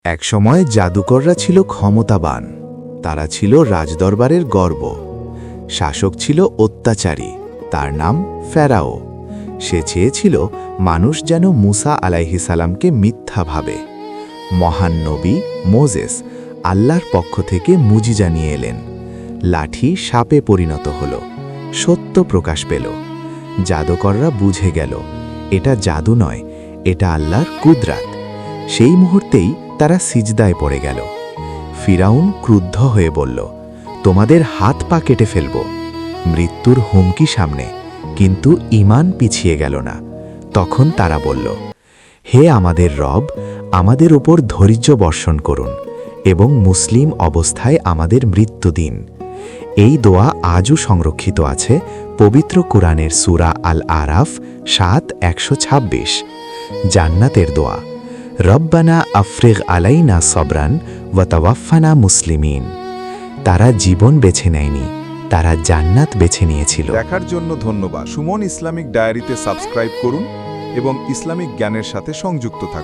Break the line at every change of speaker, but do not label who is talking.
একসময় জাদুকররা ছিল ক্ষমতাবান, তারা ছিল রাজদরবারের গর্ব। শাসক ছিল অত্যাচারী, তার নাম ফেরাও। সে চেয়েছিল মানুষ যেন মুসা আলাইহিসালামকে মিথ্যা ভাবে। মহান নবী মোজেস আল্লাহর পক্ষ থেকে মুজিজা নিয়ে এলেন। লাঠি সাপে পরিণত হল, সত্য প্রকাশ পেল। জাদুকররা বুঝে গেল এটা জাদু নয়, এটা আল্লাহর কুদরাত। সেই মুহূর্তেই তারা সিজদায় পড়ে গেল। ফিরাউন ক্রুদ্ধ হয়ে বলল, তোমাদের হাত পা কেটে ফেলব। মৃত্যুর হুমকি সামনে, কিন্তু ঈমান পিছিয়ে গেল না। তখন তারা বলল, হে আমাদের রব, আমাদের ওপর ধৈর্য বর্ষণ করুন এবং মুসলিম অবস্থায় আমাদের মৃত্যু দিন। এই দোয়া আজও সংরক্ষিত আছে পবিত্র কুরআনের সূরা আল আরাফ ৭:১২৬। জান্নাতের দোয়া, রব্বানা আফরিগ আলাইনা সবরান ওয়া তাওয়াফানা মুসলিমিন। তারা জীবন বেছে নেয়নি, তারা জান্নাত বেছে নিয়েছিল।
দেখার জন্য ধন্যবাদ। সুমন ইসলামিক ডায়েরিতে সাবস্ক্রাইব করুন এবং ইসলামিক জ্ঞানের সাথে সংযুক্ত থাকুন।